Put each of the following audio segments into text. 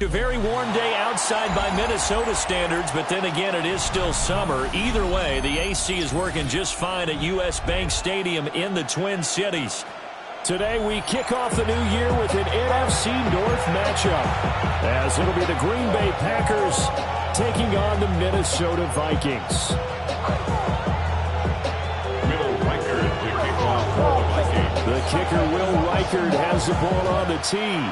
a very warm day outside by Minnesota standards, but then again, it is still summer. Either way, the AC is working just fine at U.S. Bank Stadium in the Twin Cities. Today, we kick off the new year with an NFC North matchup, as it'll be the Green Bay Packers taking on the Minnesota Vikings. The kicker, Will Reichard, has the ball on the tee.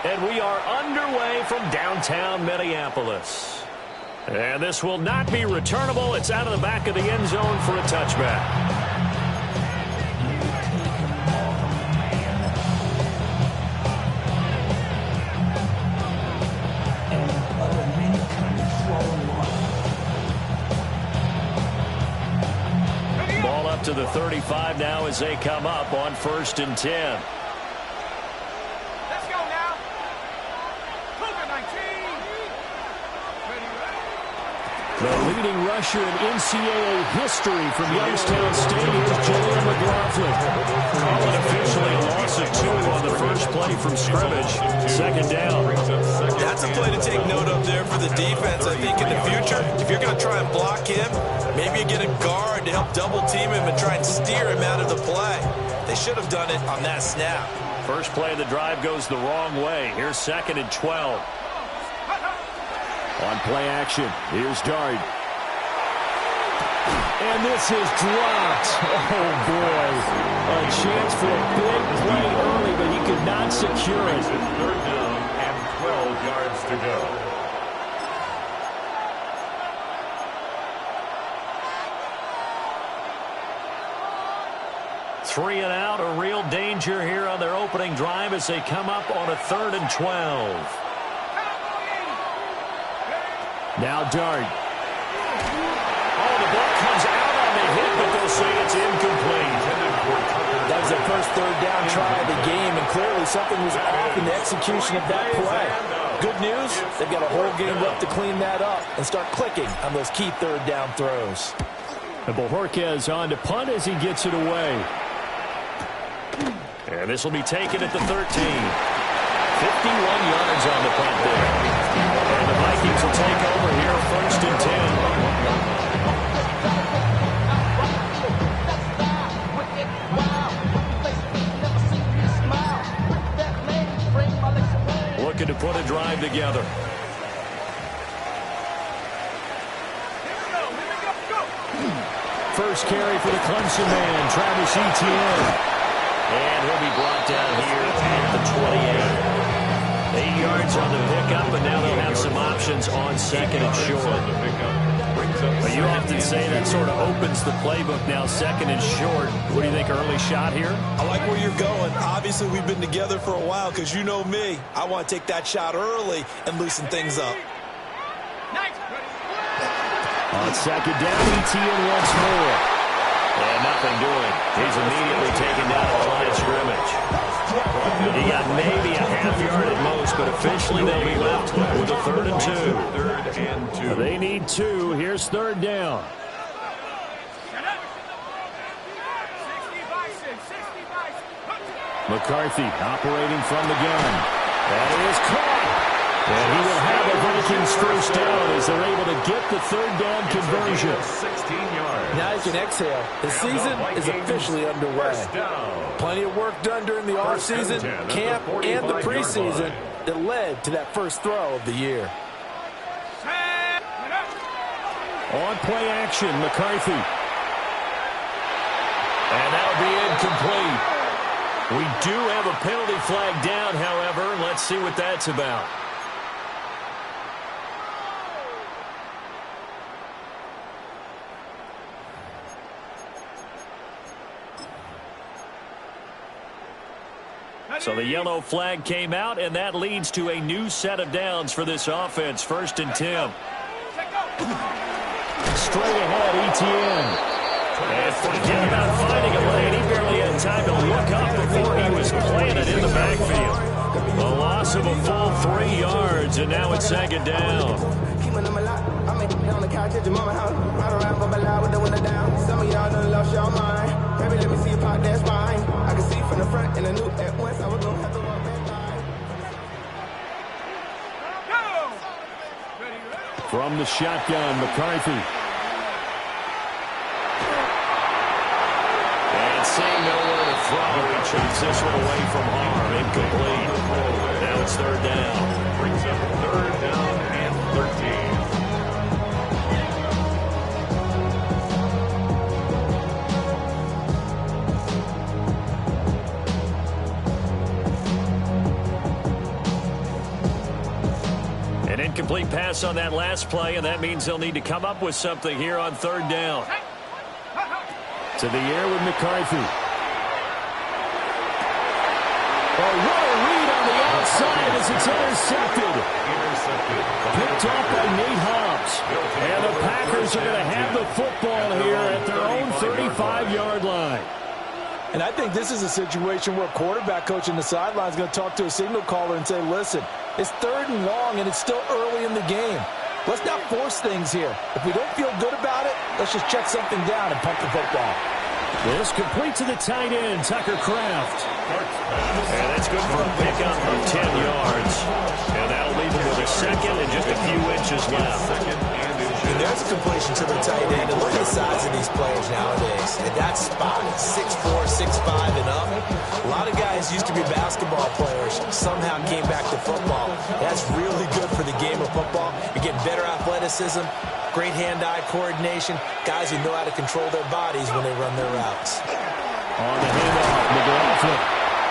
And we are underway from downtown Minneapolis. And this will not be returnable. It's out of the back of the end zone for a touchback. Ball up to the 35 now as they come up on 1st and 10. The leading rusher in NCAA history from Youngstown State is Jalen McLaughlin. Call it officially a loss of 2 on the first play from scrimmage. 2nd down. That's a play to take note of there for the defense. I think in the future, if you're going to try and block him, maybe you get a guard to help double team him and try and steer him out of the play. They should have done it on that snap. First play of the drive goes the wrong way. Here's 2nd and 12. On play action, here's Dart. And this is dropped. Oh, boy. A chance for a big play early, but he could not secure it. 3rd down and 12 yards to go. Three and out, a real danger here on their opening drive as they come up on a 3rd and 12. Now Dart. Oh, the ball comes out on the hit, but they'll say it's incomplete. That was their first 3rd down try of the game, and clearly something was off in the execution of that play. Good news, they've got a whole game left to clean that up and start clicking on those key 3rd down throws. And Bojorquez on to punt as he gets it away. And this will be taken at the 13. 51 yards on the punt there. And the Vikings will take over here, 1st and 10. Looking to put a drive together. First carry for the Clemson man, Travis Etienne. And he'll be brought down here at the 28. 8 yards on the pickup, but now they'll have some options on 2nd and short. But you often say that sort of opens the playbook now, 2nd and short. What do you think, early shot here? I like where you're going. Obviously, we've been together for a while because you know me. I want to take that shot early and loosen things up. On 2nd down, Etienne once more. And nothing doing. He's immediately taken down at the line of scrimmage. He got maybe a half yard at most, but officially they'll be left with a 3rd and 2. They need 2. Here's 3rd down. McCarthy operating from the gun. That is caught. And he will have a Vikings first down as they're able to get the 3rd down conversion. 16 yards. Now you can exhale. The season is officially underway. Plenty of work done during the offseason, camp, and the preseason that led to that first throw of the year. On play action, McCarthy. And that'll be incomplete. We do have a penalty flag down, however. Let's see what that's about. So the yellow flag came out, and that leads to a new set of downs for this offense. 1st and 10. Straight ahead, Etienne. And forget about finding a lane. He barely had time to look up before he was planted in the backfield. A loss of a full 3 yards, and now it's 2nd down. From the shotgun, McCarthy. And seeing nowhere to throw, he chucks this one away from harm. Incomplete. Now it's third down. Brings up third down and 13. An incomplete pass on that last play, and that means they'll need to come up with something here on third down. To the air with McCarthy. Oh, what a read on the outside as it's intercepted. Picked off by Nate Hobbs. And the Packers are going to have the football here at their own 35-yard line. And I think this is a situation where a quarterback coach on the sideline is going to talk to a signal caller and say, listen, it's third and long, and it's still early in the game. Let's not force things here. If we don't feel good about it, let's just check something down and pump the football. This complete to the tight end, Tucker Kraft. And that's good for a pickup of 10 yards. And that'll leave him with a second and just a few inches left. And there's a completion to the tight end. And look at the size of these players nowadays. And that spot is 6'4", 6'5", and up. A lot of guys used to be basketball players, somehow came back to football. That's really good for the game of football. You're getting better athleticism, great hand-eye coordination, guys who know how to control their bodies when they run their routes. On the handoff, McLaughlin.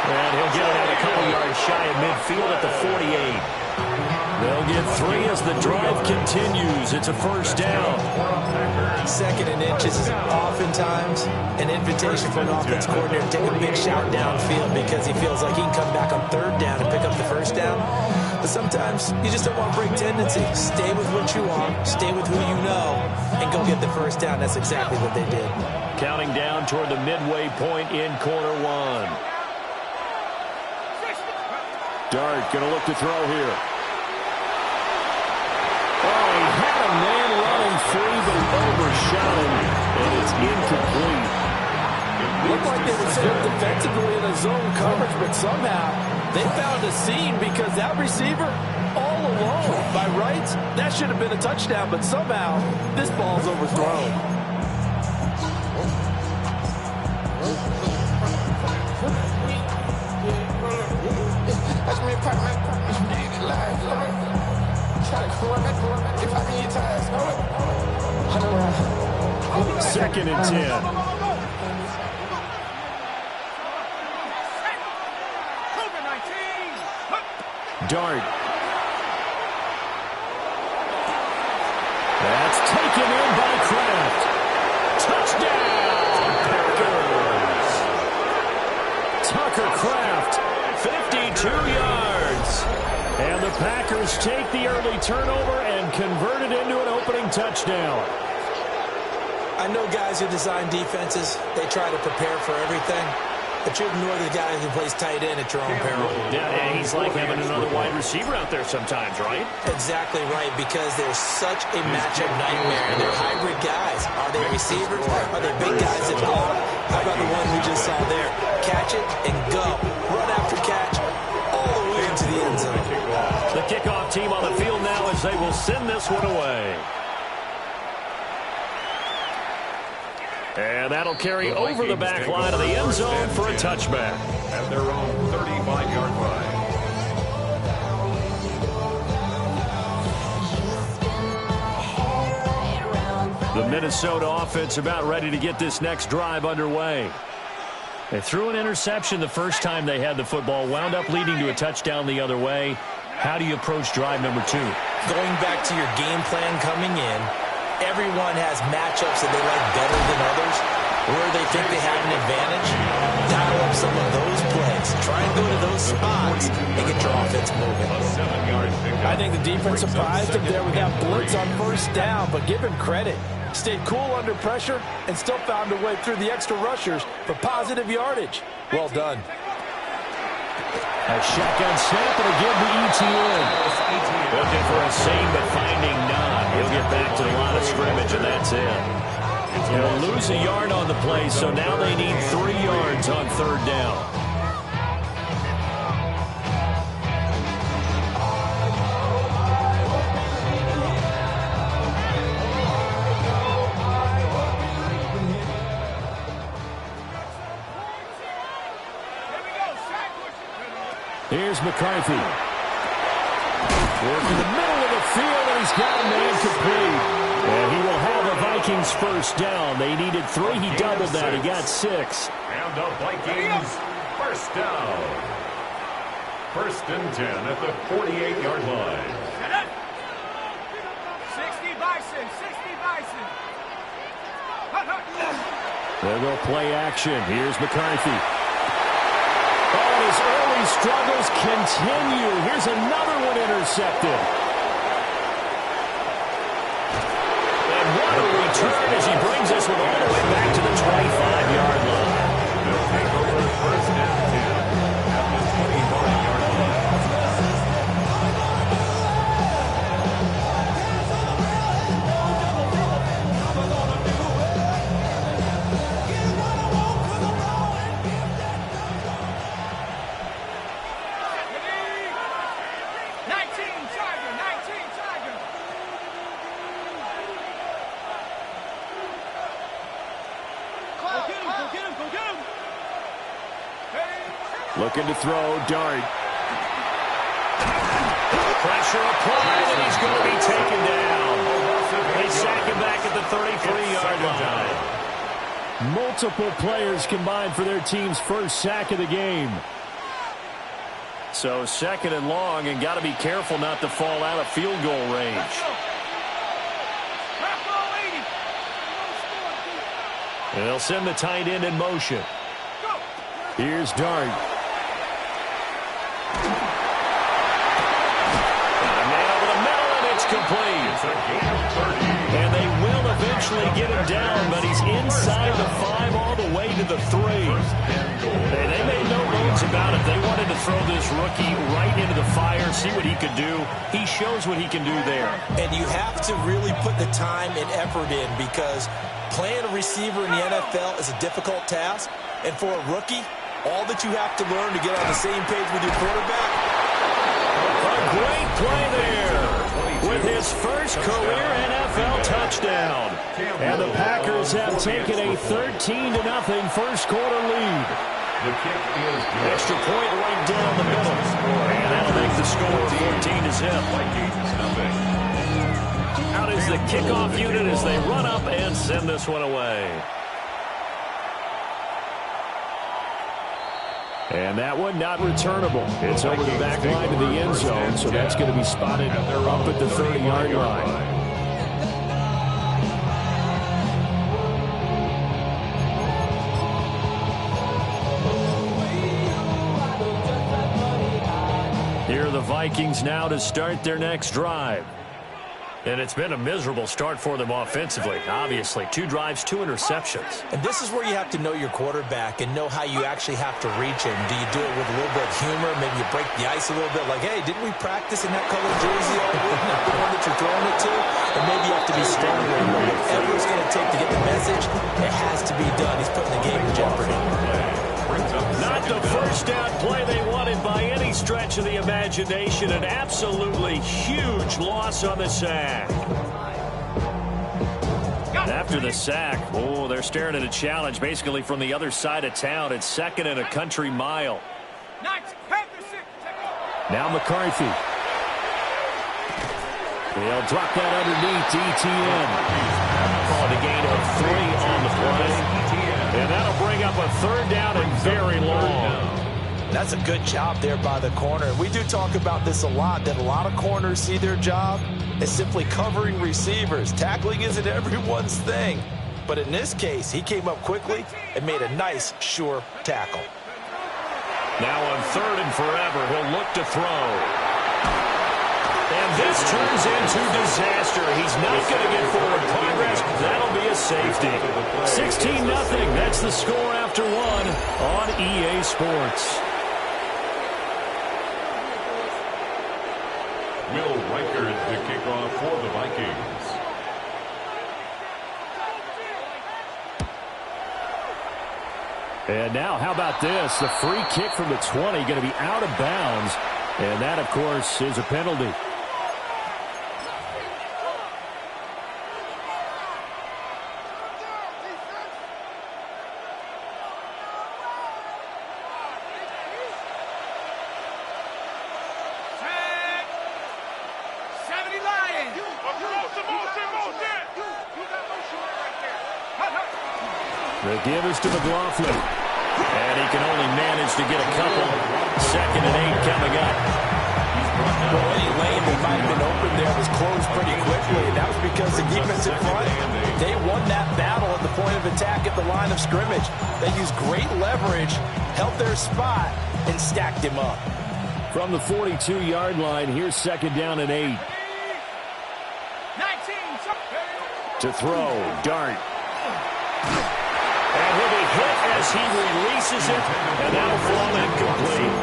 And he'll get it out a couple yards shy of midfield at the 48. They'll get 3 as the drive continues. It's a first down. Second and inches is oftentimes an invitation for an offense coordinator to take a big shot downfield because he feels like he can come back on third down and pick up the first down. But sometimes you just don't want to break tendency. Stay with what you are, stay with who you know, and go get the first down. That's exactly what they did. Counting down toward the midway point in quarter one. Dart going to look to throw here. Oh, he had a man running free, but he overshot him, and it's incomplete. Looked like they were set up defensively in a zone coverage, but somehow they found a seam because that receiver all alone. By rights, that should have been a touchdown, but somehow this ball's overthrown. Second and 10. Dart. That's taken in by Kraft. Touchdown, Packers. Tucker Kraft, 52 yards. And the Packers take the early turnover and convert it into an opening touchdown. I know guys who design defenses, they try to prepare for everything, but you ignore the guy who plays tight end at your own peril. Yeah, and he's like having another wide receiver out there sometimes, right? Exactly right, because they're such a matchup nightmare, and they're hybrid guys. Are they receivers? Are they big guys that block? How about the one we just saw there? Catch it and go. Run after catch all the way into the end zone. The kickoff team on the field now as they will send this one away. And that'll carry over the back line of the end zone for a touchback. At their own 35-yard line. The Minnesota offense about ready to get this next drive underway. They threw an interception the first time they had the football, wound up leading to a touchdown the other way. How do you approach drive number 2? Going back to your game plan coming in, everyone has matchups that they like better than others, where they think they have an advantage. Dial up some of those plays. Try and go to those spots and get your offense moving. I think the defense surprised him there with that blitz on first down, but give him credit. Stayed cool under pressure and still found a way through the extra rushers for positive yardage. Well done. A shotgun snap and again to ETN. Looking for a seam but finding none. He'll get back to the line of scrimmage and that's it. He'll lose a yard on the play, so now they need 3 yards on third down. Here's McCarthy. Working the middle of the field, and he's got a man complete. And he will have the Vikings first down. They needed 3. He doubled that. He got 6. And the Vikings first down. 1st and 10 at the 48-yard line. 60 Bison, 60 Bison. They'll go play action. Here's McCarthy. Oh, his early struggles continue. Here's another one intercepted. And what a return as he brings us all the way back to the 25-yard line. They'll take over 1st and 10 at the 25-yard line. Looking to throw, Dart. Pressure applied, and he's going to be taken down. They sack him back at the 33-yard line. Multiple players combined for their team's first sack of the game. So 2nd and long, and got to be careful not to fall out of field goal range. And they'll send the tight end in motion. Here's Dart. Complete. And they will eventually get him down, but he's inside the 5 all the way to the 3. And they made no bones about it. They wanted to throw this rookie right into the fire, see what he could do. He shows what he can do there. And you have to really put the time and effort in, because playing a receiver in the NFL is a difficult task. And for a rookie, all that you have to learn to get on the same page with your quarterback. A great play there with his first career NFL touchdown. And the Packers have taken a 13-0 first quarter lead. The kick is good. Extra point right down the middle. And that'll make the score 14-0. Vikings nothing. Out is the kickoff unit as they run up and send this one away. And that one not returnable. It's over the back line to the end zone, so that's going to be spotted up at the 30-yard line. Here are the Vikings now to start their next drive. And it's been a miserable start for them offensively. Obviously, 2 drives, 2 interceptions. And this is where you have to know your quarterback and know how you actually have to reach him. Do you do it with a little bit of humor? Maybe you break the ice a little bit, like, hey, didn't we practice in that colored jersey all week? Not the one that you're throwing it to? And maybe you have to be stronger. Whatever it's going to take to get the message, it has to be done. He's putting the game in jeopardy. Not the first down play they wanted by any stretch of the imagination. An absolutely huge loss on the sack. After the sack, oh, they're staring at a challenge basically from the other side of town. It's 2nd and a country mile. Now McCarthy. They'll drop that underneath to ETN. Calling a gain of 3 on the play. And that'll bring up a 3rd down and very long. That's a good job there by the corner. We do talk about this a lot, that a lot of corners see their job as simply covering receivers. Tackling isn't everyone's thing. But in this case, he came up quickly and made a nice, sure tackle. Now on 3rd and forever, he'll look to throw. And this turns into disaster. He's not going to get forward progress. That'll be a safety. 16-0. That's the score after 1 on EA Sports. Will Reichard to kick off for the Vikings. And now, how about this? The free kick from the 20 going to be out of bounds. And that, of course, is a penalty. The give is to McLaughlin. And he can only manage to get a couple. 2nd and 8 coming up. Well, any lane that might have been open there was closed pretty quickly. That was because the defensive front, they won that battle at the point of attack at the line of scrimmage. They used great leverage, held their spot, and stacked him up. From the 42-yard line, here's 2nd down and 8. 19. To throw, Dart. And he'll be hit as he releases it, and that'll fall incomplete.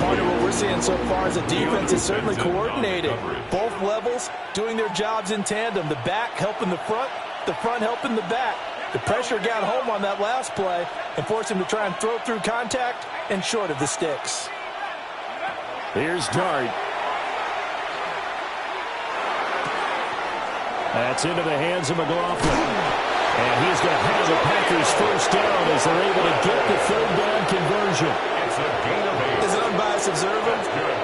Part of what we're seeing so far is the defense is certainly coordinated. Both levels doing their jobs in tandem. The back helping the front helping the back. The pressure got home on that last play and forced him to try and throw through contact and short of the sticks. Here's Dart. That's into the hands of McLaughlin. And he's going to have the Packers first down as they're able to get the 3rd down conversion. As an unbiased observer,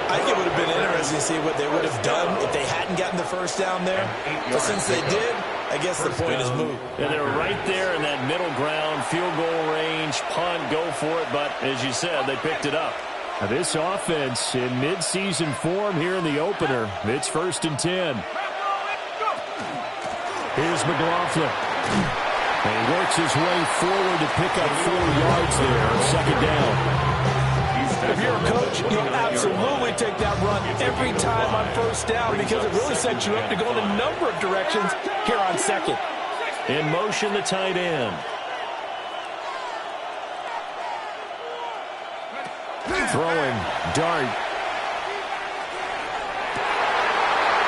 I think it would have been interesting to see what they would have done if they hadn't gotten the first down there. But since they did, I guess the point is moot. And they were right there in that middle ground, field goal range, punt, go for it. But as you said, they picked it up. Now this offense in midseason form here in the opener. It's 1st and 10. Here's McLaughlin. And he works his way forward to pick up 4 yards there on 2nd down. If you're a coach, you'll absolutely take that run every time on 1st down because it really sets you up to go in a number of directions here on 2nd. In motion, the tight end. Throwing, Dart.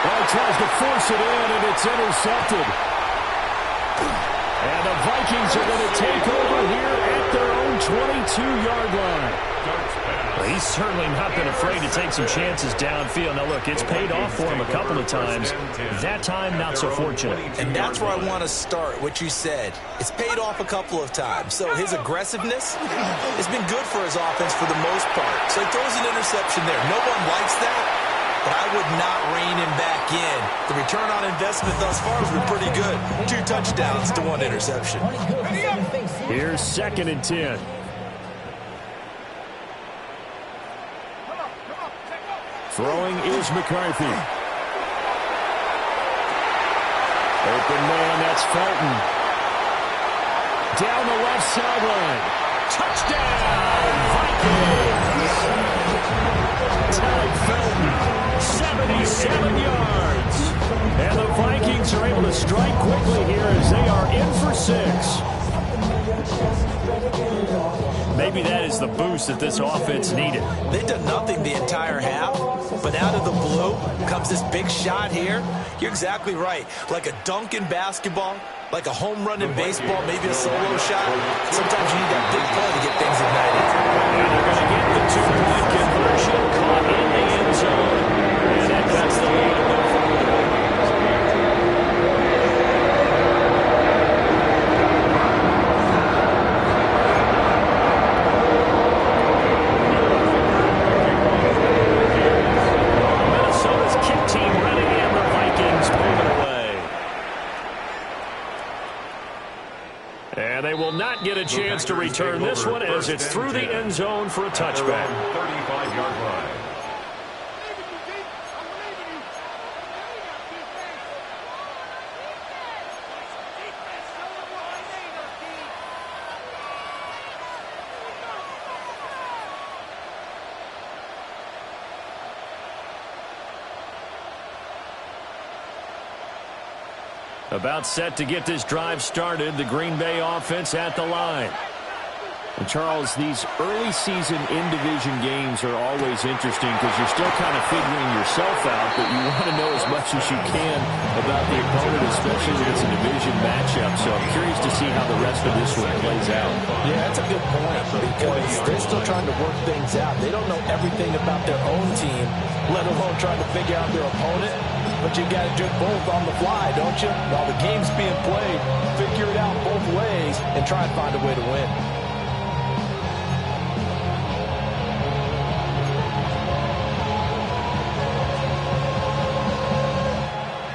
Well, he tries to force it in, and it's intercepted. And the Vikings are going to take over here at their own 22-yard line. Well, he's certainly not been afraid to take some chances downfield. Now, look, it's paid off for him a couple of times. That time, not so fortunate. And that's where I want to start, what you said. It's paid off a couple of times. So his aggressiveness has been good for his offense for the most part. So he throws an interception there. No one likes that. But I would not rein him back in. The return on investment thus far has been pretty good. 2 touchdowns to 1 interception. Here's 2nd and 10. Throwing is McCarthy. Open man, that's Felton. Down the left sideline. Touchdown, Vikings! Ty Felton. 77 yards. And the Vikings are able to strike quickly here as they are in for 6. Maybe that is the boost that this offense needed. They've done nothing the entire half, but out of the blue comes this big shot here. You're exactly right. Like a dunk in basketball, like a home run in baseball, maybe a solo shot. Sometimes you need that big play to get things ignited. And they're going to get the 2-point conversion caught in the end zone. And that cuts the lead. Minnesota's kick team ready, and the Vikings moving away. And they will not get a chance to return this one as it's through the end zone for a touchback. 35-yard line. About set to get this drive started, the Green Bay offense at the line. And Charles, these early season in-division games are always interesting because you're still kind of figuring yourself out, but you want to know as much as you can about the opponent, especially when it's a division matchup. So I'm curious to see how the rest of this one plays out. Yeah, that's a good point because they're still trying to work things out. They don't know everything about their own team, let alone trying to figure out their opponent. But you got to do both on the fly, don't you? While the game's being played, figure it out both ways and try and find a way to win.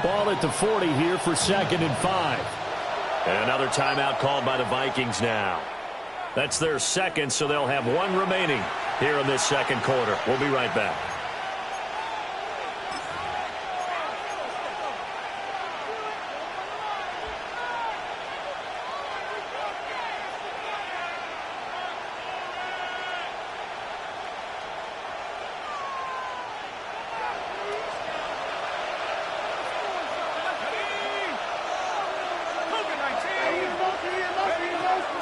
Ball at the 40 here for 2nd and 5. Another timeout called by the Vikings now. That's their second, so they'll have one remaining here in this second quarter. We'll be right back.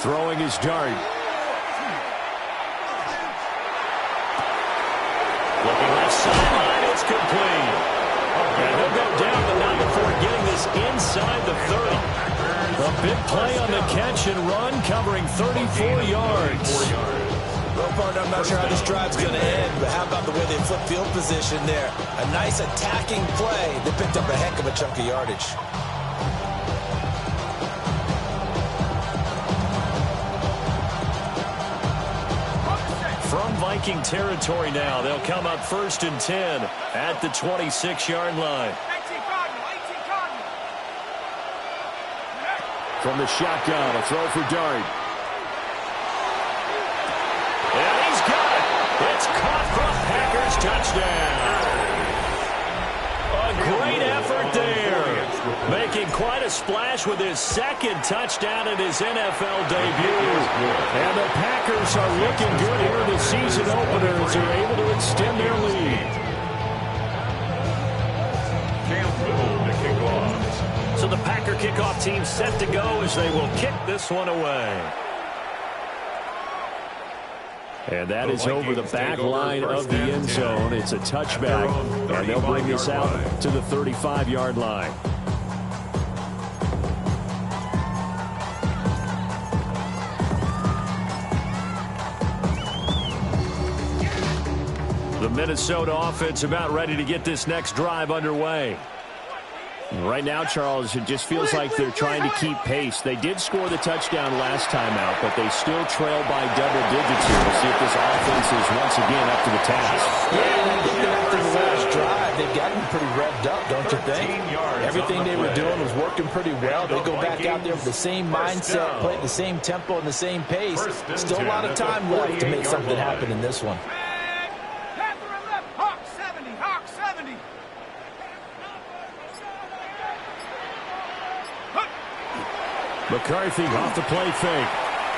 Throwing his dart. Looking left sideline, it's complete. And he'll go down, but not before getting this inside the 30. A big play on the catch and run, covering 34 yards. Well, partner, I'm not sure how this drive's going to end, but how about the way they flip field position there? A nice attacking play. They picked up a heck of a chunk of yardage. From Viking territory now, they'll come up 1st and 10 at the 26-yard line. From the shotgun, a throw for Dart. And he's got it. It's caught for a Packers touchdown. A great effort there. Making quite a splash with his second touchdown in his NFL debut. And the Packers are looking good here in the season opener as they're able to extend their lead. So the Packer kickoff team set to go as they will kick this one away. And that is over the back line of the end zone. It's a touchback, and they'll bring this out to the 35-yard line. The Minnesota offense about ready to get this next drive underway. Right now, Charles, it just feels like they're trying to keep pace. They did score the touchdown last time out, but they still trail by double digits here. We'll see if this offense is once again up to the task. Yeah, I think after the last drive, they've gotten pretty revved up, don't you think? Everything they were doing was working pretty well. They go back out there with the same mindset, play at the same tempo and the same pace. Still a lot of time left to make something happen in this one. McCarthy off the play fake.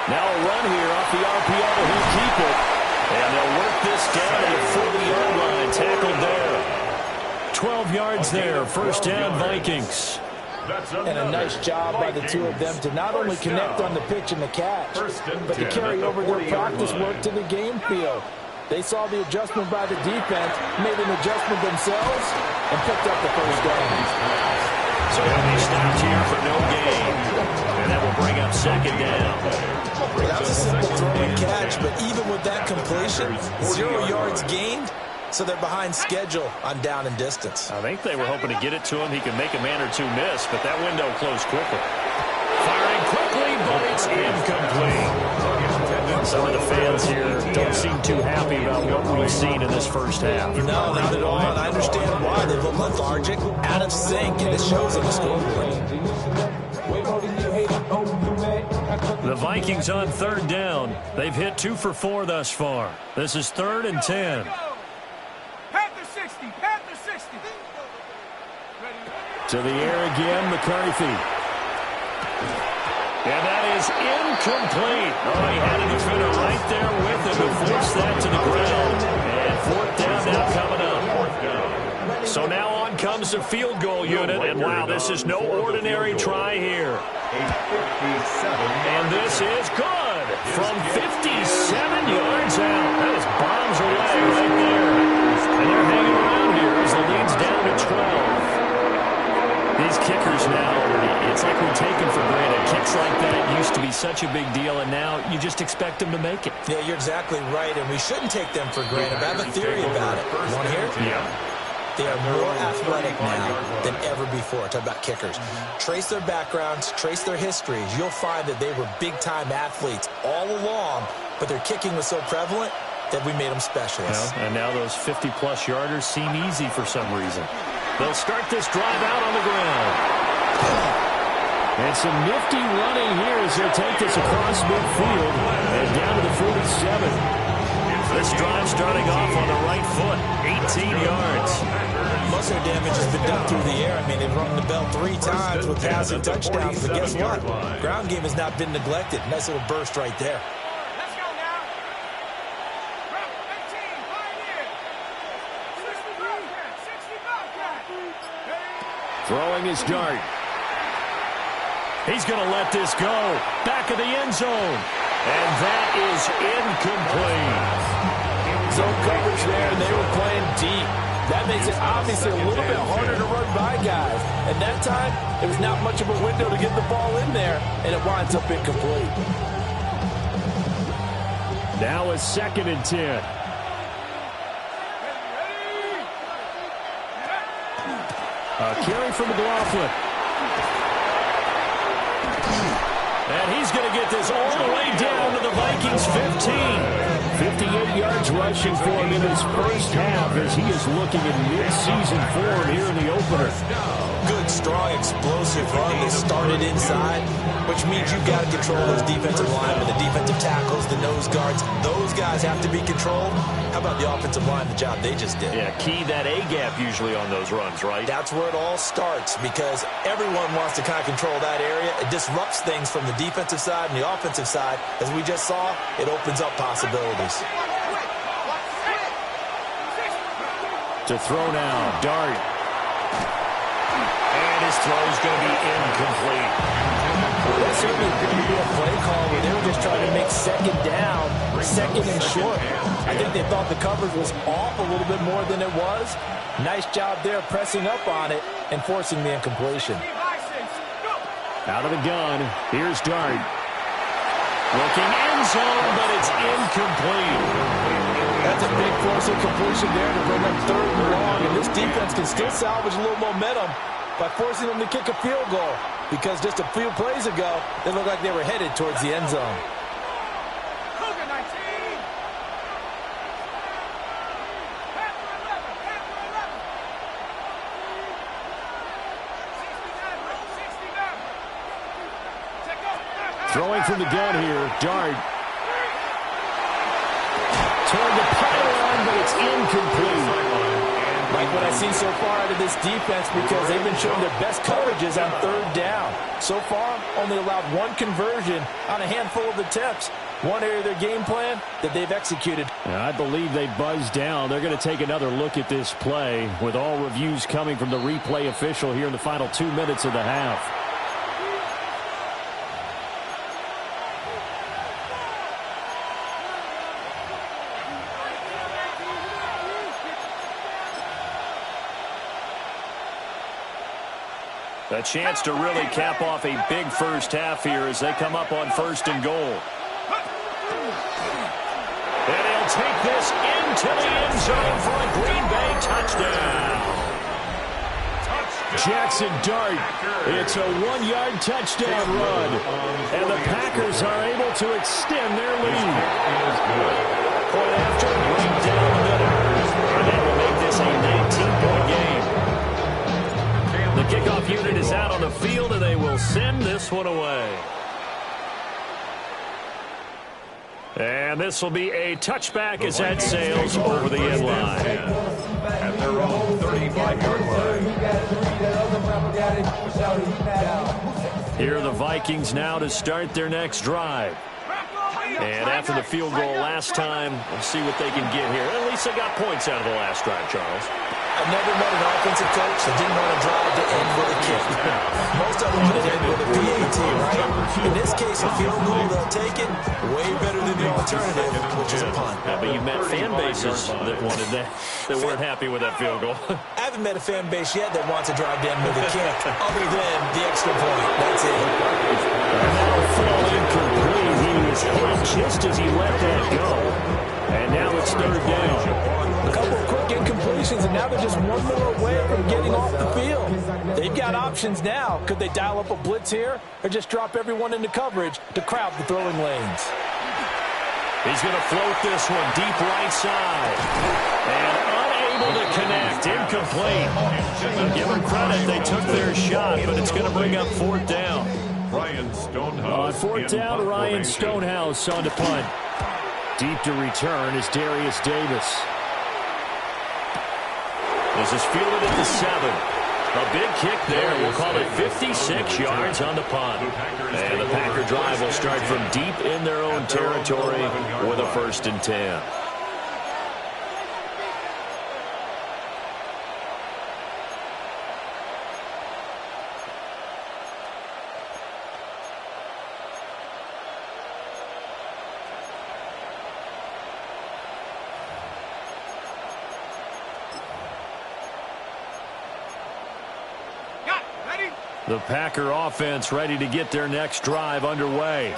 Now a run here off the RPO. He'll keep it. And they'll work this down at the 40-yard line. Tackled there. 12 yards there. First down, Vikings. And a nice job by the two of them to not only connect on the pitch and the catch, but to carry over their practice work to the game field. They saw the adjustment by the defense, made an adjustment themselves, and picked up the first down. So he'll be stopped here for no gain. And that will bring up second down. That was a simple throw and catch, but even with that completion, 0 yards gained, so they're behind schedule on down and distance. I think they were hoping to get it to him. He could make a man or two miss, but that window closed quickly. Firing quickly, but it's incomplete. Some of the fans here don't seem too happy about what we've seen in this first half. No, not at all. And I understand why. They look lethargic, out of sync, and it shows on the scoreboard. The Vikings on third down. They've hit 2 for 4 thus far. This is 3rd and 10. Panther 60, Panther 60. To the air again, McCarthy. And that is incomplete. Oh, he had a defender right there with him to force that to the ground. And 4th down now coming up. So now on comes the field goal unit. And wow, this is no ordinary try here. And this is good. From 57 yards out. That is bombs away right there. And they're hanging around here as the lead's down to 12. These kickers now, it's like we take them for granted. Kicks like that used to be such a big deal, and now you just expect them to make it. Yeah, you're exactly right, and we shouldn't take them for granted. But I have a theory about it. You want to hear it? Yeah. They are more athletic now than ever before. Talk about kickers. Trace their backgrounds, trace their histories. You'll find that they were big-time athletes all along, but their kicking was so prevalent that we made them specialists. And now those 50-plus yarders seem easy for some reason. They'll start this drive out on the ground. And some nifty running here as they take this across midfield and down to the 47. This drive starting off on the right foot, 18 yards. Most of their damage has been done through the air. I mean, they've rung the bell 3 times with passing touchdowns, but guess what? Ground game has not been neglected. Nice little burst right there. Let's go now. 18, Pioneer. 60 Bobcat. Throwing his dart. He's going to let this go. Back of the end zone. And that is incomplete. Zone coverage there, and they were playing deep. That makes it obviously a little bit harder to run by guys. And that time, there was not much of a window to get the ball in there, and it winds up incomplete. Now a 2nd and 10. A carry from McLaughlin. And he's going to get this all the way down to the Vikings 15. 58 yards rushing for him in his first half as he is looking in mid-season form here in the opener. Good, strong, explosive run that started inside, which means you've got to control those defensive linemen, the defensive tackles, the nose guards. Those guys have to be controlled. How about the offensive line, the job they just did? Yeah, key that A-gap usually on those runs, right? That's where it all starts because everyone wants to kind of control that area. It disrupts things from the defensive side and the offensive side. As we just saw, it opens up possibilities. To throw now, Dart. And his throw is going to be incomplete. That certainly could be a play call where they were just trying to make 2nd down, 2nd and short. I think they thought the coverage was off a little bit more than it was. Nice job there pressing up on it and forcing the incompletion. Out of the gun, here's Dart. Looking end zone, but it's incomplete. That's a big force incompletion there to bring up 3rd and long. And this defense can still salvage a little momentum by forcing them to kick a field goal. Because just a few plays ago, they looked like they were headed towards the end zone. Cougar 19. Panther 11. Panther 11. 69. Throwing from the gun here, Dart. Turned the pylon, but it's incomplete. Like what I've seen so far out of this defense because they've been showing their best coverages on 3rd down. So far, only allowed 1 conversion on a handful of attempts. One area of their game plan that they've executed. I believe they buzzed down. They're going to take another look at this play with all reviews coming from the replay official here in the final 2 minutes of the half. A chance to really cap off a big first half here as they come up on 1st and goal. And he'll take this into the end zone for a Green Bay touchdown. Jackson Dart. It's a 1-yard touchdown run. And the Packers are able to extend their lead. Point after, right down the middle. And that will make this a 19-point game. The kickoff unit is out on the field, and they will send this one away. And this will be a touchback as that sails over the end line. At their own 35-yard line. Here are the Vikings now to start their next drive. And after the field goal last time, we'll see what they can get here. At least they got points out of the last drive, Charles. I've never met an offensive coach that didn't want to drive to end with a kick. Most of them want to end with a PAT, right? In this case, a field goal, they'll take it. Way better than the alternative, which is a punt. Yeah, but you've met fan bases that wanted that weren't happy with that field goal. I haven't met a fan base yet that wants to drive to end with a kick, other than the extra point. That's it. Now fall incomplete. He was hit just as he let that go. And now it's 3rd down. A couple of quick incompletions, and now they're just one more away from getting off the field. They've got options now. Could they dial up a blitz here or just drop everyone into coverage to crowd the throwing lanes? He's going to float this one deep right side. And unable to connect. Incomplete. Give them credit. They took their shot, but it's going to bring up 4th down. Ryan Stonehouse. On fourth down, Ryan Stonehouse on to punt. Deep to return is Darius Davis. This is fielded at the 7. A big kick there. We'll call it 56 yards on the punt. And the Packer drive will start from deep in their own territory with a 1st and 10. The Packer offense ready to get their next drive underway.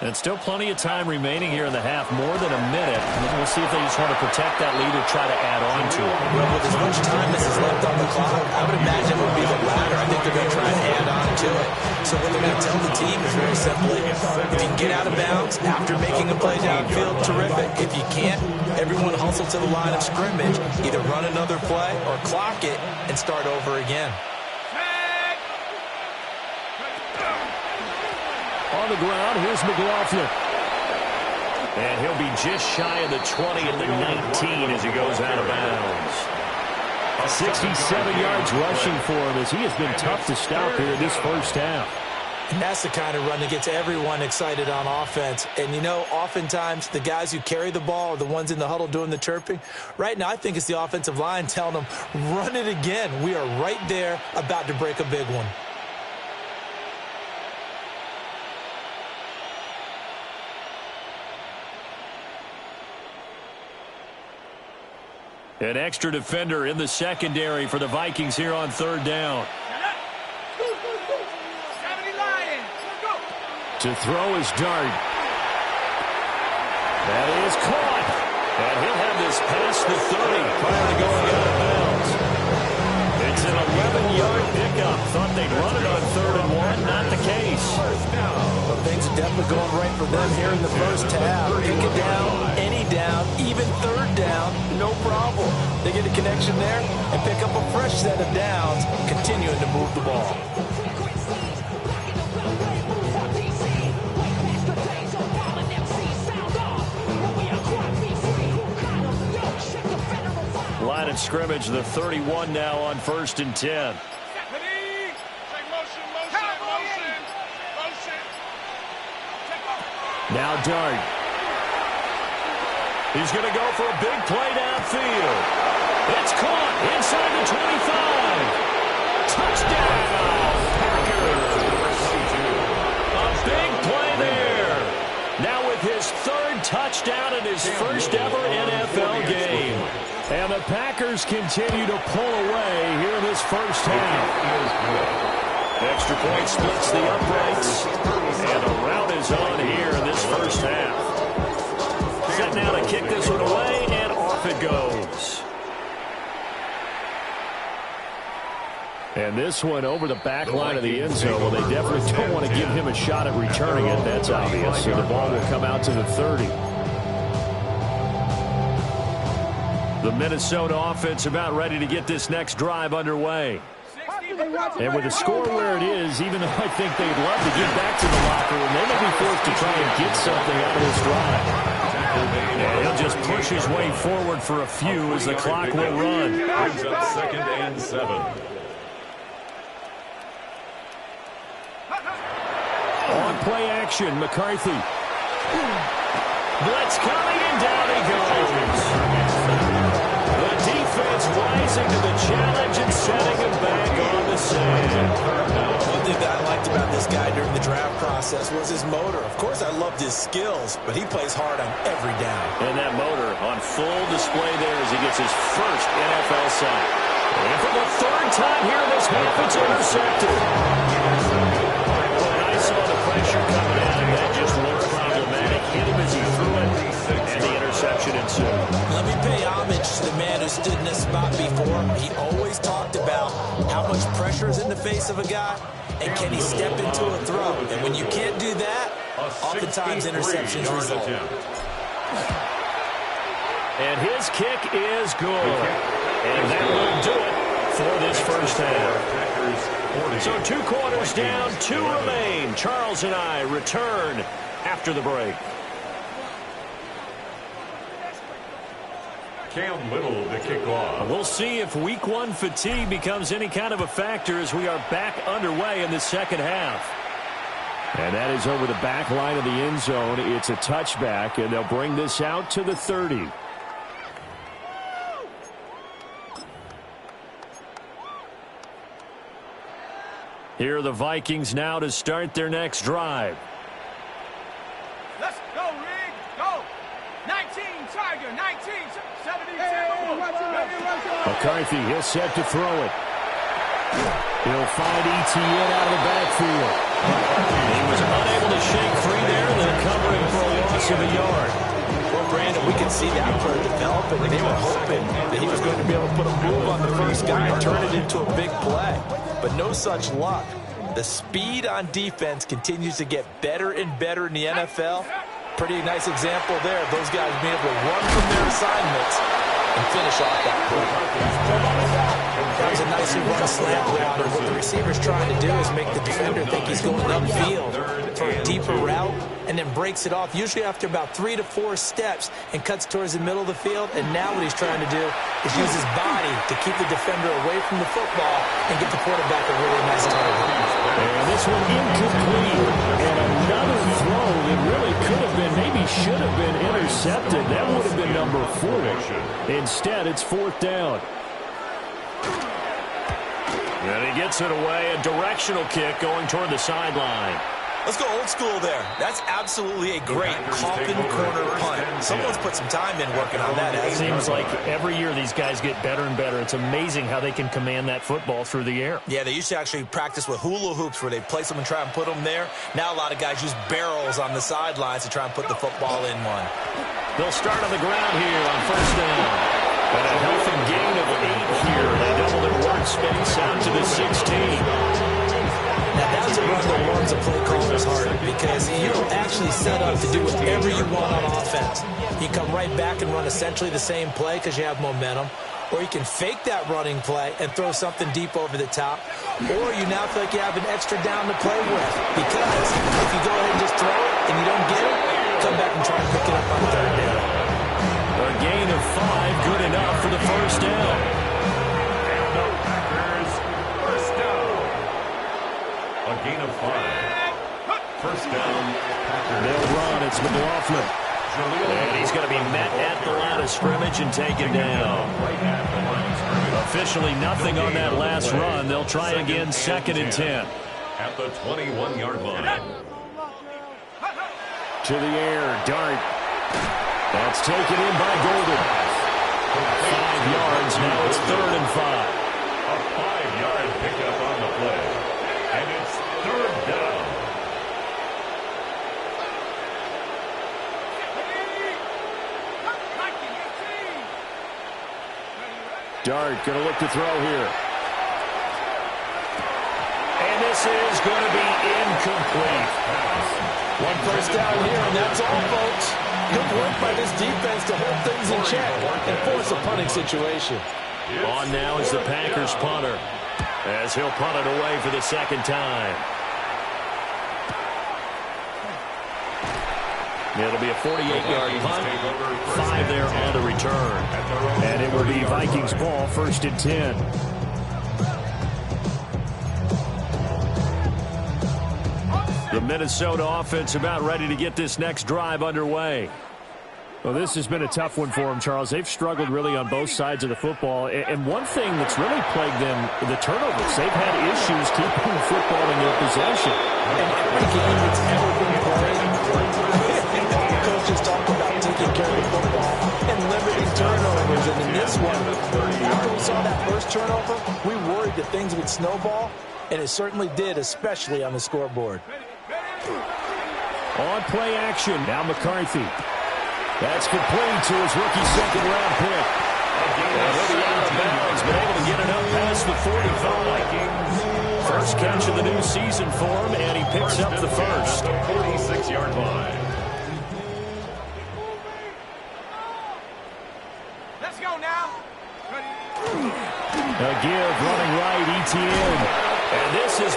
And still plenty of time remaining here in the half, more than a minute. We'll see if they just want to protect that lead or try to add on to it. Well, with as much time as is left on the clock, I would imagine it would be the latter. I think they're going to try and add on to it. So what they're going to tell the team is very simply, if you can get out of bounds after making a play downfield, terrific. If you can't, everyone hustle to the line of scrimmage, either run another play or clock it and start over again. On the ground, here's McLaughlin. And he'll be just shy of the 20 at the 19 as he goes out of bounds. 67 yards rushing for him as he has been tough to stop here in this first half. And that's the kind of run that gets everyone excited on offense. And, you know, oftentimes the guys who carry the ball are the ones in the huddle doing the chirping. Right now, I think it's the offensive line telling them, run it again. We are right there about to break a big one. An extra defender in the secondary for the Vikings here on 3rd down. To throw is Dart. That is caught. And he'll have this past the 30 prior to going out of bounds. It's an 11-yard pickup. Thought they'd run it on 3rd and 1. Not the case. Well, things are definitely going right for them here in the first half. Pick it down, any down, even 3rd down, no problem. They get a connection there and pick up a fresh set of downs, continuing to move the ball. Line of scrimmage, the 31 now on 1st and 10. Now Dart. He's going to go for a big play downfield. It's caught inside the 25. Touchdown, Packers. A big play there. Now with his 3rd touchdown in his first ever NFL game. And the Packers continue to pull away here in this first half. Extra point splits the uprights. And a rout is on here in this first half. Set now to kick this one away, and off it goes. And this one over the back line of the end zone. Well, they definitely don't want to give him a shot at returning it. That's obvious. So the ball will come out to the 30. The Minnesota offense about ready to get this next drive underway. And with the score where it is, even though I think they'd love to get back to the locker room, they may be forced to try and get something out of this drive. And he'll just push his way forward for a few as the clock will run. Brings up 2nd and 7. On play action, McCarthy. Blitz coming, and down he goes. The defense rising to the challenge and setting him back on the sand. One thing that I liked about this guy during the draft process was his motor. Of course, I loved his skills, but he plays hard on every down. And that motor on full display there as he gets his first NFL sack. And for the 3rd time here in this half, it's intercepted. When I saw the pressure coming at him, that just looked problematic. Hit him as he threw it, and the interception ensued. Let me pay homage to the man who stood in this spot before. He always talked about how much pressure is in the face of a guy, and can he step into a throw. And when you can't do that, oftentimes interceptions result. And his kick is good. And that will do it for this first half. So 2 quarters down, 2 remain. Charles and I return after the break. Cam Little to kick off. We'll see if week 1 fatigue becomes any kind of a factor as we are back underway in the second half. And that is over the back line of the end zone. It's a touchback, and they'll bring this out to the 30. Here are the Vikings now to start their next drive. Let's go, Rig. Go. 19, Tiger. 19. 72. McCarthy, he'll set to throw it. He'll find Etienne out of the backfield. He was unable to shake free there, and then covering for a loss of a yard. Well, Brandon, we can see that play developing. They were hoping that he was going to be able to put a move on the first guy and turn it into a big play. But no such luck. The speed on defense continues to get better and better in the NFL. Pretty nice example there of those guys being able to run from their assignments and finish off that play. That was a nicely run slant route, and what the receiver's trying to do is make the defender think he's going upfield for a deeper route, and then breaks it off, usually after about 3 to 4 steps, and cuts towards the middle of the field. And now what he's trying to do is use his body to keep the defender away from the football and get the quarterback a really nice target. And this one incomplete. And another throw that really could have been, maybe should have been intercepted. That would have been number 4. Instead, it's 4th down. And he gets it away. A directional kick going toward the sideline. Let's go old school there. That's absolutely a great coffin corner punt. Someone's put some time in working on that. It seems like every year these guys get better and better. It's amazing how they can command that football through the air. Yeah, they used to actually practice with hula hoops where they place them and try and put them there. Now a lot of guys use barrels on the sidelines to try and put the football in one. They'll start on the ground here on 1st down. And a healthy gain of 8 here. They double their workspace out to the 16. Now, that's a run that warms a play caller's heart, because you don't actually set up to do whatever you want on offense. You come right back and run essentially the same play because you have momentum, or you can fake that running play and throw something deep over the top, or you now feel like you have an extra down to play with, because if you go ahead and just throw it and you don't get it, come back and try and pick it up on 3rd down. A gain of 5, good enough for the 1st down. And the Packers, 1st down. A gain of 5. 1st down, Packers. They'll run. It's McLaughlin. And he's going to be met at the line of scrimmage and taken down. Officially nothing on that last run. They'll try again, 2nd and 10. At the 21-yard line. To the air, Dart. That's taken in by Golden. 5 yards, now it's 3rd and 5. A 5-yard pickup on the play. And it's 3rd down. Dart going to look to throw here. And this is going to be incomplete. 1 first down here, and that's all, folks. Good work by this defense to hold things in check and force a punting situation. On now is the Packers punter, as he'll punt it away for the 2nd time. It'll be a 48-yard punt, 5 there on the return. And it will be Vikings ball, 1st and 10. The Minnesota offense about ready to get this next drive underway. Well, this has been a tough one for them, Charles. They've struggled really on both sides of the football. And one thing that's really plagued them, the turnovers. They've had issues keeping the football in their possession. And every game that's ever been played, coaches talk about taking care of the football and limiting turnovers. And in this one, after we saw that first turnover, we worried that things would snowball, and it certainly did, especially on the scoreboard. On play action, now McCarthy. That's complete to his rookie 2nd-round pick. And he'll be out of bounds, but able to get it up past the 45. First catch of the new season for him, and he picks up the first. 46-yard line. Let's go now. A give, running right, Etienne. And this has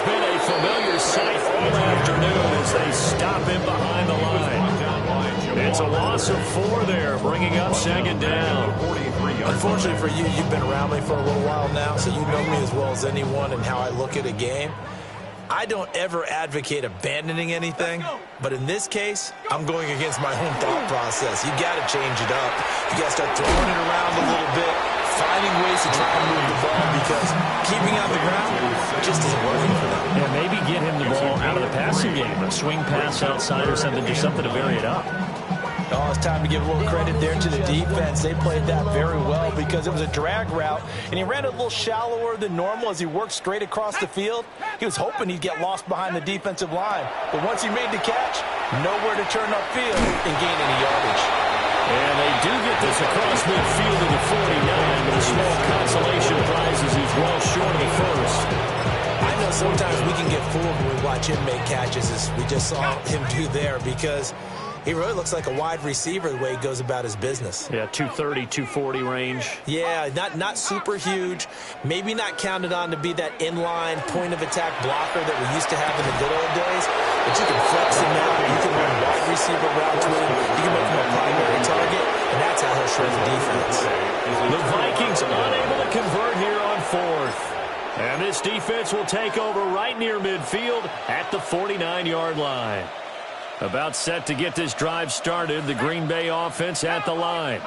It's a loss of 4 there, bringing up second down. Unfortunately for you, you've been around me for a little while now, so you know me as well as anyone and how I look at a game. I don't ever advocate abandoning anything, but in this case, I'm going against my own thought process. You got to change it up. You got to start throwing it around a little bit, finding ways to try and move the ball, because keeping on the ground just isn't working for them. Yeah, maybe get him the ball out of the passing game, a swing pass outside or something, do something to vary it up. Oh, it's time to give a little credit there to the defense. They played that very well because it was a drag route, and he ran it a little shallower than normal as he worked straight across the field. He was hoping he'd get lost behind the defensive line, but once he made the catch, nowhere to turn upfield and gain any yardage. And they do get this across midfield to the 49, but a small consolation prize as he's well short of the first. I know sometimes we can get fooled when we watch him make catches, as we just saw him do there, because he really looks like a wide receiver the way he goes about his business. Yeah, 230, 240 range. Yeah, not super huge. Maybe not counted on to be that inline point-of-attack blocker that we used to have in the good old days. But you can flex him out. You can run wide receiver routes with him. You can make him a primary target, and that's how he'll shred the defense. The Vikings unable to convert here on 4th. And this defense will take over right near midfield at the 49-yard line. About set to get this drive started, the Green Bay offense at the line.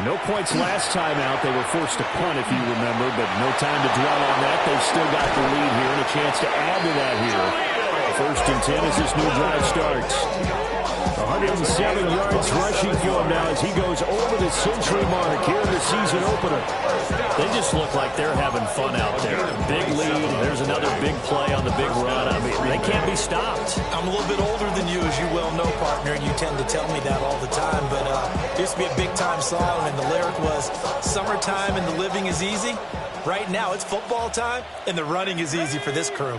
No points last time out. They were forced to punt, if you remember, but no time to dwell on that. They've still got the lead here and a chance to add to that here. 1st and 10 as this new drive starts. 107 yards rushing for him now as he goes over the century mark here in the season opener. They just look like they're having fun out there. Big lead. There's another big play on the big run. I mean, they can't be stopped. I'm a little bit older than you, as you well know, partner. You tend to tell me that all the time. But it used to be a big-time song, and the lyric was, "Summertime and the living is easy." Right now, it's football time, and the running is easy for this crew.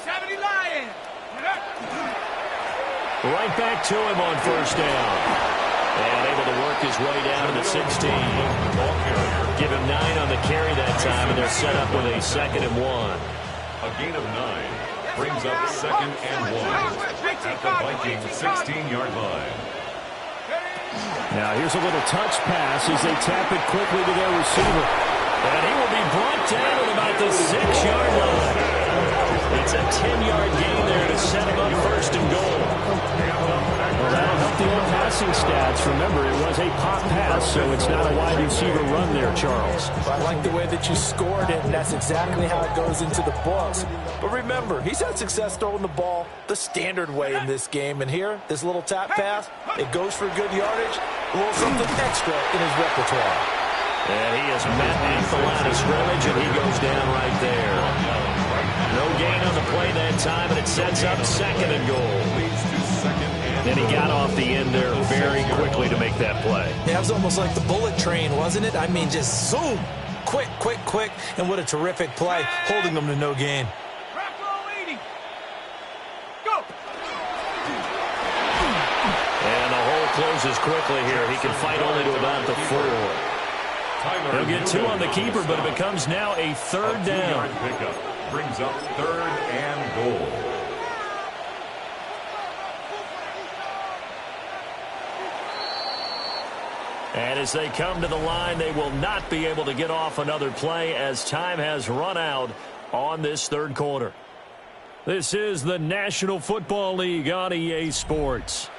70 Lions. Right back to him on 1st down. And able to work his way down to the 16. Give him 9 on the carry that time, and they're set up with a 2nd and 1. A gain of 9 brings up 2nd and 1 at the Vikings 16-yard line. Now here's a little touch pass as they tap it quickly to their receiver. And he will be brought down at about the 6-yard line. It's a 10-yard gain there to set him up 1st and goal. Well, that'll help the old passing stats. Remember, it was a pop pass, so it's not a wide receiver run there, Charles. I like the way that you scored it, and that's exactly how it goes into the books. But remember, he's had success throwing the ball the standard way in this game. And here, this little tap pass, it goes for good yardage, a little something extra in his repertoire. And he is met at the line of scrimmage, and he goes down right there. No gain on the play that time, and it sets up 2nd and goal. And he got off the end there very quickly to make that play. Yeah, it was almost like the bullet train, wasn't it? I mean, just zoom. Quick, quick, quick. And what a terrific play, holding them to no gain. Go. And the hole closes quickly here. He can fight only to about the 4. He'll get 2 on the keeper, but it becomes now a 3rd down. Pickup brings up 3rd and goal. And as they come to the line, they will not be able to get off another play as time has run out on this 3rd quarter. This is the National Football League on EA Sports.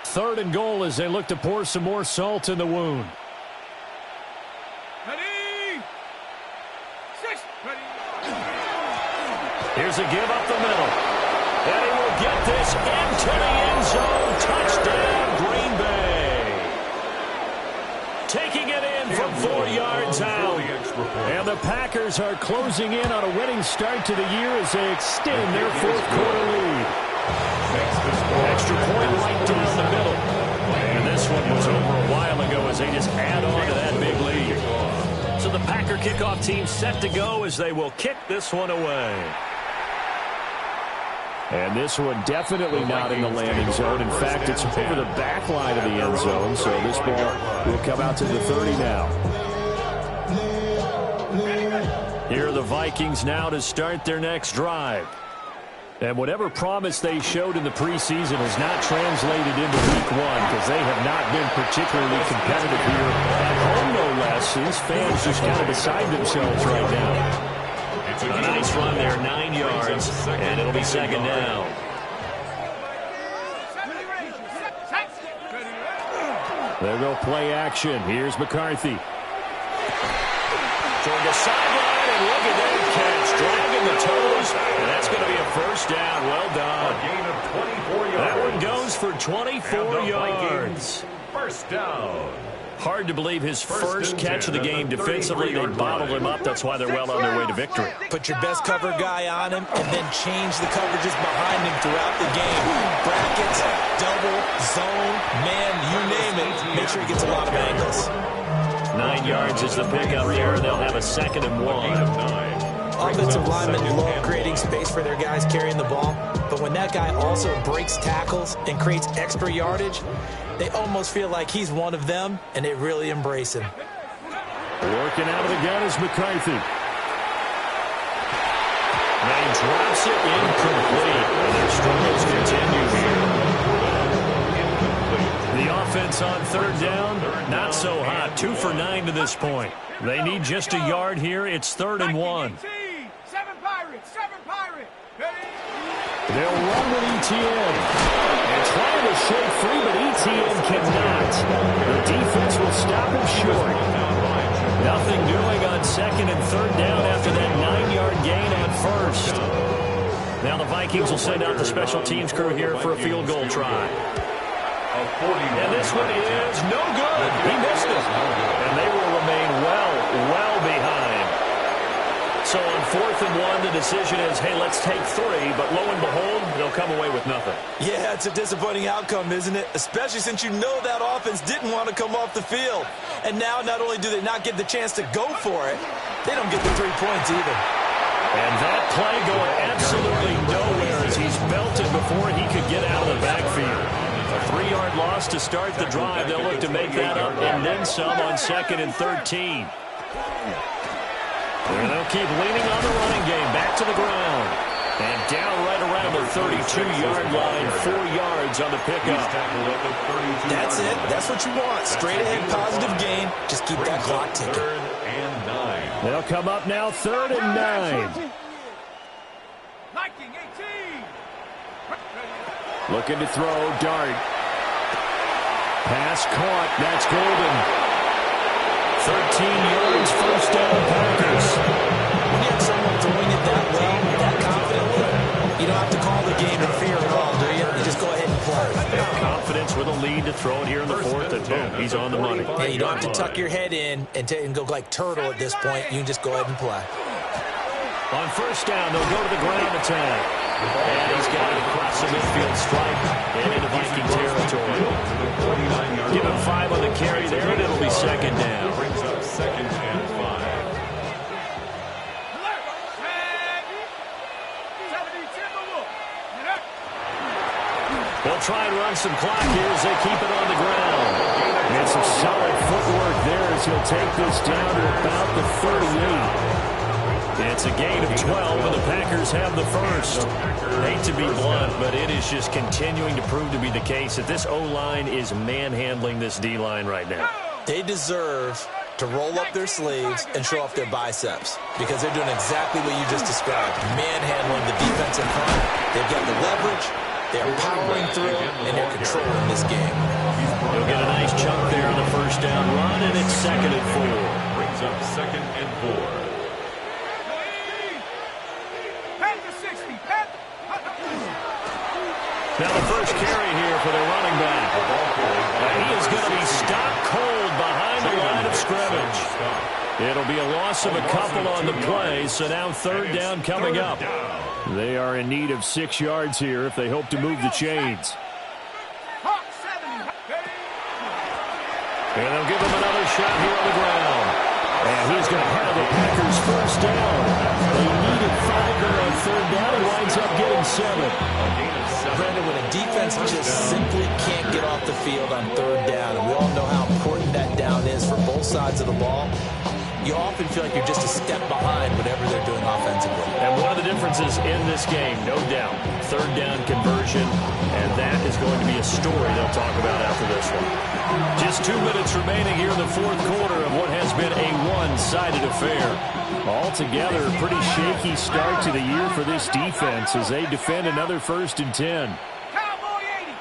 Third and goal as they look to pour some more salt in the wound. Ready. 6. Ready. Here's a give up the middle. And he will get this into the end zone. Touchdown, Green Bay. Taking it in from 4 yards out. And the Packers are closing in on a winning start to the year as they extend their 4th quarter lead. Extra point right down the middle. And this one was over a while ago as they just add on to that big lead. So the Packer kickoff team set to go as they will kick this one away. And this one definitely not in the landing zone. In fact, it's over the back line of the end zone. So this ball will come out to the 30 now. Here are the Vikings now to start their next drive. And whatever promise they showed in the preseason has not translated into week one because they have not been particularly competitive here at home, no less. These fans just kind of beside themselves right now. A nice run there, 9 yards, and it'll be second down. There go play action. Here's McCarthy. Toward the sideline, and look at that catch. Dragging the toes, and that's going to be a first down. Well done. A gain of 24 yards. That one goes for 24 yards. First down. Hard to believe his first catch of the game defensively. They bottled him up. That's why they're well on their way to victory. Put your best cover guy on him and then change the coverages behind him throughout the game. Brackets, double, zone, man, you name it. Make sure he gets a lot of angles. 9 yards is the pickup there. They'll have a 2nd and 1. Offensive linemen love creating space for their guys carrying the ball. But when that guy also breaks tackles and creates extra yardage, they almost feel like he's one of them, and they really embrace him. Working out of the gun is McCarthy. Now he drops it incomplete. And their struggles continue here. The offense on third down, not so hot. 2 for 9 to this point. They need just a yard here. It's 3rd and 1. 7 Pirates, 7 Pirates. They'll run with ETN. And trying to shake free, but ETN cannot. The defense will stop him short. Nothing doing on 2nd and 3rd down after that 9-yard gain on 1st. Now the Vikings will send out the special teams crew here for a field goal try. And this one is no good. He missed it. And they will remain well behind. So on 4th and 1, the decision is, hey, let's take 3. But lo and behold, they'll come away with nothing. Yeah, it's a disappointing outcome, isn't it? Especially since you know that offense didn't want to come off the field. And now not only do they not get the chance to go for it, they don't get the 3 points either. And that play going absolutely nowhere as he's belted before he could get out of the backfield. A 3-yard loss to start the drive. They'll look to make that up and then some on 2nd and 13. And they'll keep leaning on the running game. Back to the ground. And down right around the 32-yard line. 4 yards on the pickup. That's it. That's what you want. Straight ahead positive gain. Just keep that clock ticking. 3rd and 9. They'll come up now 3rd and 9. Viking 18. Looking to throw, Dart. Pass caught, that's Golden. 13 yards, first down, Packers. When you have someone throwing it that well, that confidently, you don't have to call the game in fear at all, do you? You just go ahead and play. Confidence with a lead to throw it here in the 4th, and boom, he's on the money. Yeah, you don't have to tuck your head in and go like turtle at this point. You can just go ahead and play. On 1st down, they'll go to the ground attack. And he's got it across the midfield stripe and into Viking territory. Give him 5 on the carry there, and it'll be 2nd down. Brings up 2nd and 5. They'll try and run some clock here as they keep it on the ground. And some solid footwork there as he'll take this down to about the 38. It's a gain of 12, and the Packers have the first. Hate to be blunt, but it is just continuing to prove to be the case that this O-line is manhandling this D-line right now. They deserve to roll up their sleeves and show off their biceps because they're doing exactly what you just described, manhandling the defense in front. They've got the leverage, they're powering through, and they're controlling this game. They'll get a nice chunk there on the first down run, and it's 2nd and 4. Brings up 2nd and 4. Now the first carry here for the running back. And he is going to be stopped cold behind the line of scrimmage. It'll be a loss of a couple on the play, so now 3rd down coming up. They are in need of 6 yards here if they hope to move the chains. And they'll give him another shot here on the ground. And he's going to have the Packers first down. They needed 5 there on third down. He winds up getting 7. Brandon, when a defense just simply can't get off the field on third down, and we all know how important that down is for both sides of the ball, you often feel like you're just a step behind whatever they're doing offensively. And one of the differences in this game, no doubt, third down conversion, and that is going to be a story they'll talk about after this one. Just 2 minutes remaining here in the fourth quarter of what has been a one-sided affair. Altogether, a pretty shaky start to the year for this defense as they defend another 1st and 10. Cowboy 80.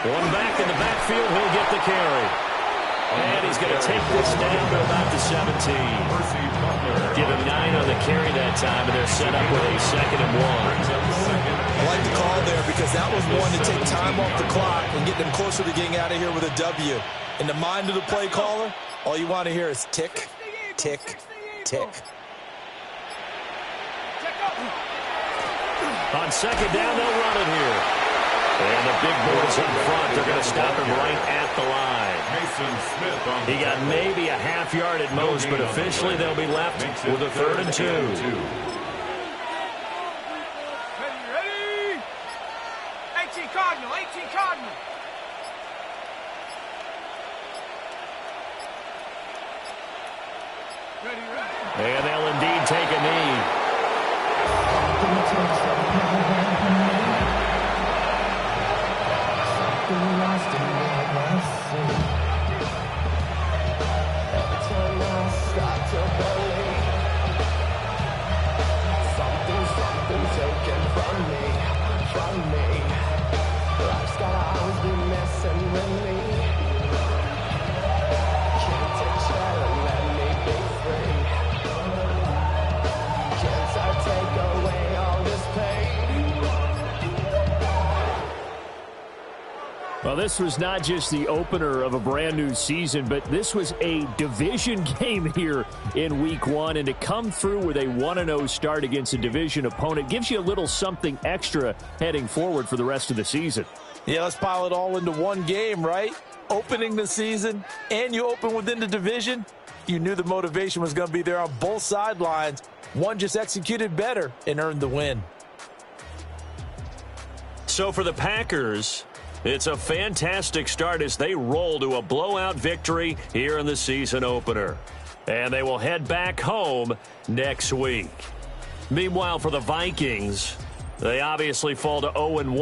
One back in the backfield, he'll get the carry. And he's going to take this down to about the 17. Give him 9 on the carry that time, and they're set up with a 2nd and 1. I like the call there because that was one to take time off the clock and get them closer to getting out of here with a W. In the mind of the play caller, all you want to hear is tick, tick, tick. On 2nd down, they'll run it here. And the big boys up front, they're going to stop him right at the line. He got maybe a half yard at most, but officially they'll be left with a 3rd and 2. Ready? 18 Cardinal, 18 Cardinal. Ready. And they'll indeed take a knee. Well, this was not just the opener of a brand new season, but this was a division game here in week 1. And to come through with a 1-0 start against a division opponent gives you a little something extra heading forward for the rest of the season. Yeah, let's pile it all into one game, right? Opening the season, and you open within the division. You knew the motivation was going to be there on both sidelines. One just executed better and earned the win. So for the Packers, it's a fantastic start as they roll to a blowout victory here in the season opener. And they will head back home next week. Meanwhile, for the Vikings, they obviously fall to 0-1.